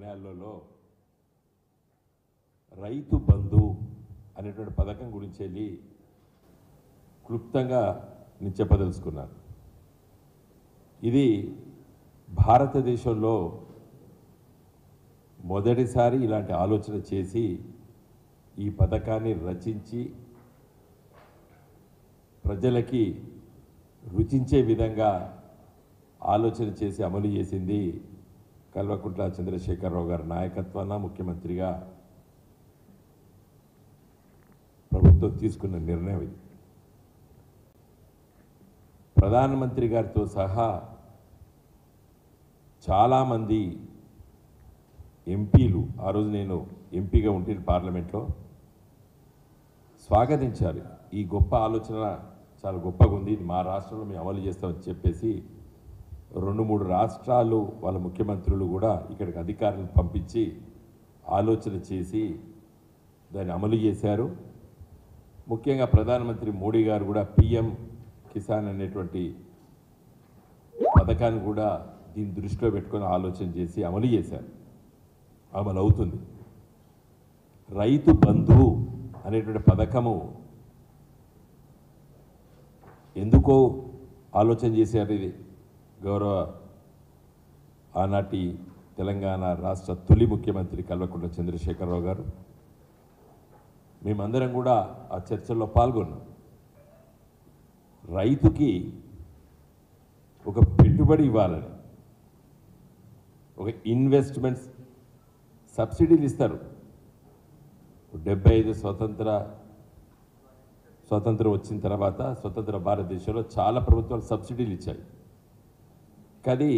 నిర్ణయాలలో రైతు బంధు అనేటువంటి పథకం గురించి వెళ్ళి క్లుప్తంగా నేను చెప్పదలుచుకున్నాను. ఇది భారతదేశంలో మొదటిసారి ఇలాంటి ఆలోచన చేసి ఈ పథకాన్ని రచించి ప్రజలకి రుచించే విధంగా ఆలోచన చేసి అమలు చేసింది కల్వకుంట్ల చంద్రశేఖరరావు గారి నాయకత్వాన ముఖ్యమంత్రిగా ప్రభుత్వం తీసుకున్న నిర్ణయం ఇది. ప్రధానమంత్రి గారితో సహా చాలామంది ఎంపీలు, ఆ రోజు నేను ఎంపీగా ఉంటే పార్లమెంట్లో, స్వాగతించారు. ఈ గొప్ప ఆలోచన చాలా గొప్పగా ఉంది, ఇది మా రాష్ట్రంలో మేము అమలు చేస్తామని చెప్పేసి 2-3 రాష్ట్రాలు వాళ్ళ ముఖ్యమంత్రులు కూడా ఇక్కడికి అధికారులను పంపించి ఆలోచన చేసి దాన్ని అమలు చేశారు. ముఖ్యంగా ప్రధానమంత్రి మోడీ గారు కూడా పిఎం కిసాన్ అనేటువంటి పథకాన్ని కూడా దీన్ని దృష్టిలో పెట్టుకొని ఆలోచన చేసి అమలు చేశారు. అమలు అవుతుంది. రైతు బంధు అనేటువంటి పథకము ఎందుకో ఆలోచన చేశారు. ఇది గౌరవ ఆనాటి తెలంగాణ రాష్ట్ర తొలి ముఖ్యమంత్రి కల్వకుంట్ల చంద్రశేఖరరావు గారు, మేమందరం కూడా ఆ చర్చల్లో పాల్గొన్నాం. రైతుకి ఒక పెట్టుబడి ఇవ్వాలని, ఒక ఇన్వెస్ట్మెంట్స్ సబ్సిడీలు ఇస్తారు. 75 స్వతంత్రం వచ్చిన తర్వాత స్వతంత్ర భారతదేశంలో చాలా ప్రభుత్వాలు సబ్సిడీలు ఇచ్చాయి. కానీ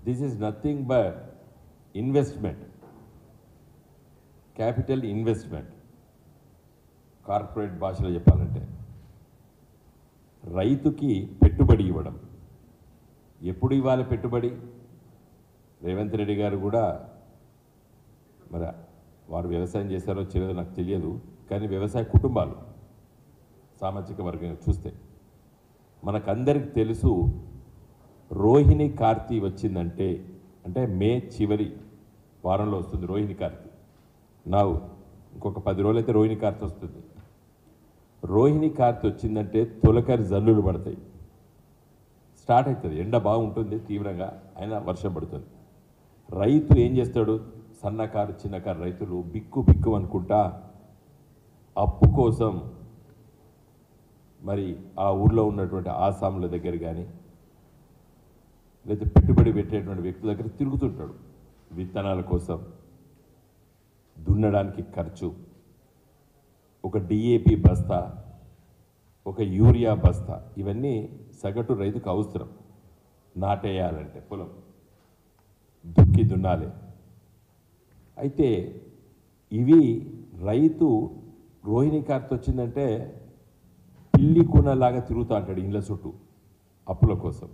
this is nothing but investment, capital investment. Corporate భాషలో చెప్పాలంటే రైతుకి పెట్టుబడి ఇవ్వడం. ఎప్పుడు ఇవ్వాలి పెట్టుబడి? రేవంత్ రెడ్డి గారు కూడా, మరి వారు వ్యవసాయం చేశారో చేయలేదో నాకు తెలియదు, కానీ వ్యవసాయ కుటుంబాలు సామాజిక వర్గంగా చూస్తే మనకందరికి తెలుసు, రోహిణి కార్తీ వచ్చిందంటే, అంటే మే చివరి వారంలో వస్తుంది రోహిణి కార్తీ. ఇంకొక 10 రోజులు అయితే రోహిణి కార్తీ వస్తుంది. రోహిణి కార్తీ వచ్చిందంటే తొలకరి జల్లులు పడతాయి, స్టార్ట్ అవుతుంది. ఎండ బాగుంటుంది తీవ్రంగా, అయినా వర్షం పడుతుంది. రైతు ఏం చేస్తాడు? సన్నకారు చిన్నకారు రైతులు బిక్కు బిక్కు అనుకుంటా అప్పు కోసం మరి ఆ ఊర్లో ఉన్నటువంటి ఆసాముల దగ్గర కానీ లేదా పెట్టుబడి పెట్టేటువంటి వ్యక్తుల దగ్గర తిరుగుతుంటాడు. విత్తనాల కోసం, దున్నడానికి ఖర్చు, ఒక డిఏపి బస్తా, ఒక యూరియా బస్తా, ఇవన్నీ సగటు రైతుకు అవసరం. నాటేయాలంటే పొలం దుక్కి దున్నాలి. అయితే ఇవి రైతు రోహిణి కార్తీ వచ్చిందంటే పిల్లి కూనలాగా తిరుగుతూ అంటాడు ఇళ్ళ చుట్టూ అప్పుల కోసం.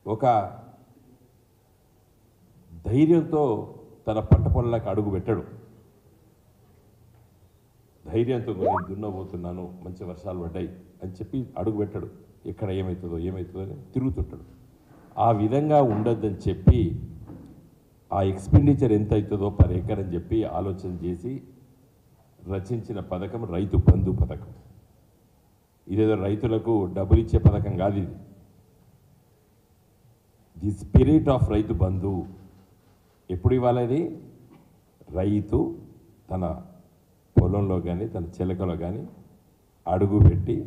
ఒక ధైర్యంతో తన పంట పొలాలకు అడుగు పెట్టడు. ధైర్యంతో నేను దున్నబోతున్నాను, మంచి వర్షాలు పడ్డాయి అని చెప్పి అడుగు పెట్టడు. ఎక్కడ ఏమవుతుందో అని తిరుగుతుంటాడు. ఆ విధంగా ఉండొద్దని చెప్పి ఆ ఎక్స్పెండిచర్ ఎంత అవుతుందో పర్ ఎకర్ అని చెప్పి ఆలోచన చేసి రచించిన పథకం రైతు బంధు పథకం. ఇదేదో రైతులకు డబ్బులు ఇచ్చే పథకం కాదు ఇది. The spirit of Rythu Bandhu ఎప్పుడు ఇవ్వాలి? రైతు తన పొలంలో కానీ తన చిలకలో కానీ అడుగు పెట్టి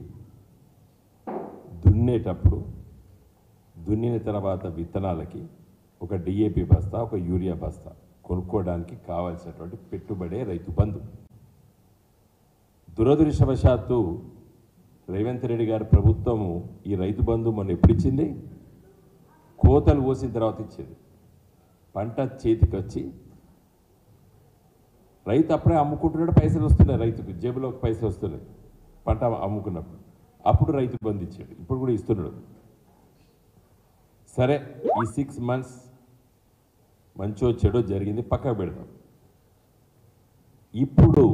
దున్నేటప్పుడు, దున్నిన తర్వాత విత్తనాలకి ఒక డిఏపి బస్తా, ఒక యూరియా బస్తా కొనుక్కోవడానికి కావాల్సినటువంటి పెట్టుబడే రైతు బంధు. దురదృష్టవశాత్తు రేవంత్ రెడ్డి గారి ప్రభుత్వము ఈ రైతు బంధు మొన్న ఎప్పుడు ఇచ్చింది? కోతలు కోసిన తర్వాత ఇచ్చింది. పంట చేతికి వచ్చి రైతు అప్పుడే అమ్ముకుంటున్నాడు, పైసలు వస్తున్నాయి, రైతుకు జేబులోకి పైసలు వస్తున్నాయి పంట అమ్ముకున్నప్పుడు. అప్పుడు రైతు బంధు ఇచ్చాడు, ఇప్పుడు కూడా ఇస్తున్నాడు. సరే, ఈ 6 months మంచో చెడో జరిగింది, పక్కకు పెడతాం. ఇప్పుడు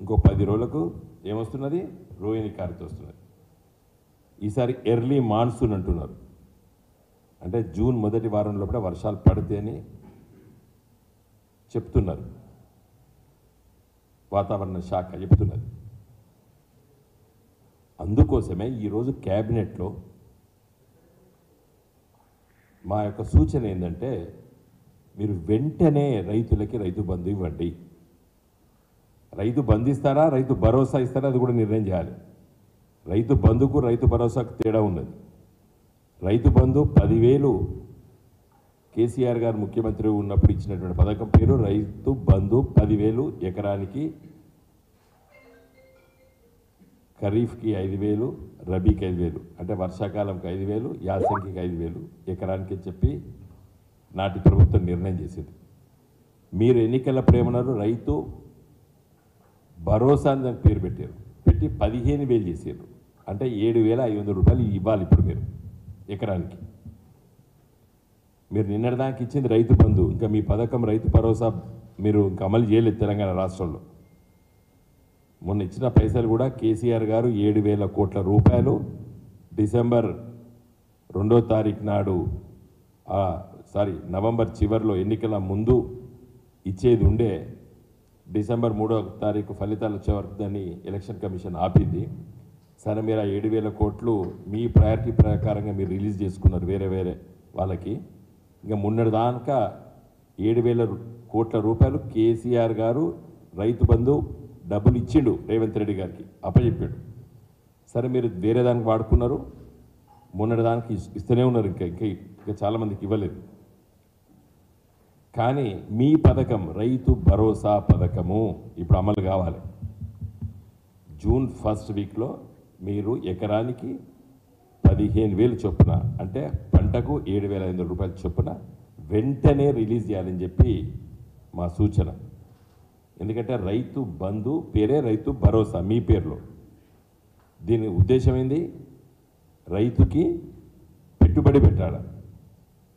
ఇంకో 10 రోజులకు ఏమొస్తున్నది? రోహిణి కార్తీ వస్తున్నది. ఈసారి ఎర్లీ మాన్సూన్ అంటున్నారు. అంటే జూన్ మొదటి వారం లోపల వర్షాలు పడితేనే చెప్తున్నారు, వాతావరణ శాఖ చెప్తున్నది. అందుకోసమే ఈరోజు క్యాబినెట్లో మా యొక్క సూచన ఏంటంటే, మీరు వెంటనే రైతులకి రైతు బంధు ఇవ్వండి. రైతు బంధు ఇస్తారా, రైతు భరోసా ఇస్తారా, అది కూడా నిర్ణయం చేయాలి. రైతు బంధుకు రైతు భరోసాకు తేడా ఉన్నది. రైతు బంధు 10,000 కేసీఆర్ గారు ముఖ్యమంత్రి ఉన్నప్పుడు ఇచ్చినటువంటి పథకం పేరు రైతు బంధు 10,000 ఎకరానికి, ఖరీఫ్కి 5,000, రబీకి 5,000, అంటే వర్షాకాలంకి 5,000, యాసంగికి 5,000 ఎకరానికి చెప్పి నాటి ప్రభుత్వం నిర్ణయం చేసింది. మీరు ఎన్నికల ఏమన్నారు, రైతు భరోసా అని దానికి పేరు పెట్టారు, పెట్టి 15,000 చేశారు. అంటే 7,500 రూపాయలు ఇవ్వాలి ఇప్పుడు మీరు ఎకరానికి. మీరు నిన్నటిదాకా ఇచ్చింది రైతు బంధు, ఇంకా మీ పథకం రైతు భరోసా మీరు ఇంకా అమలు చేయలేదు తెలంగాణ రాష్ట్రంలో. మొన్న ఇచ్చిన పైసలు కూడా కేసీఆర్ గారు 7,000 కోట్ల రూపాయలు డిసెంబర్ 2వ తారీఖు నాడు, నవంబర్ చివరిలో ఎన్నికల ముందు ఇచ్చేది ఉండే, డిసెంబర్ 3వ తారీఖు ఫలితాలు వచ్చే వరకు దాన్ని ఎలక్షన్ కమిషన్ ఆపింది. సరే, మీరు ఆ 7,000 కోట్లు మీ ప్రయారిటీ ప్రకారంగా మీరు రిలీజ్ చేసుకున్నారు వేరే వేరే వాళ్ళకి. ఇంకా మొన్నటిదాకా 7,000 కోట్ల రూపాయలు కేసీఆర్ గారు రైతు బంధు డబ్బులు ఇచ్చిండు రేవంత్ రెడ్డి గారికి, అప్పచెప్పాడు. సరే, మీరు వేరే దానికి వాడుకున్నారు, మొన్నటిదానికి ఇస్తూనే ఉన్నారు, ఇంకా చాలామందికి ఇవ్వలేదు. కానీ మీ పథకం రైతు భరోసా పథకము ఇప్పుడు అమలు కావాలి. జూన్ 1st వీక్లో మీరు ఎకరానికి 15,000 చొప్పున, అంటే పంటకు 7,500 రూపాయల చొప్పున వెంటనే రిలీజ్ చేయాలని చెప్పి మా సూచన. ఎందుకంటే రైతు బంధు పేరే రైతు భరోసా మీ పేరులో. దీని ఉద్దేశం ఏంది, రైతుకి పెట్టుబడి పెట్టాలి.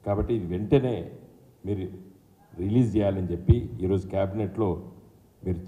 కాబట్టి ఇది వెంటనే మీరు రిలీజ్ చేయాలని చెప్పి ఈరోజు క్యాబినెట్లో మీరు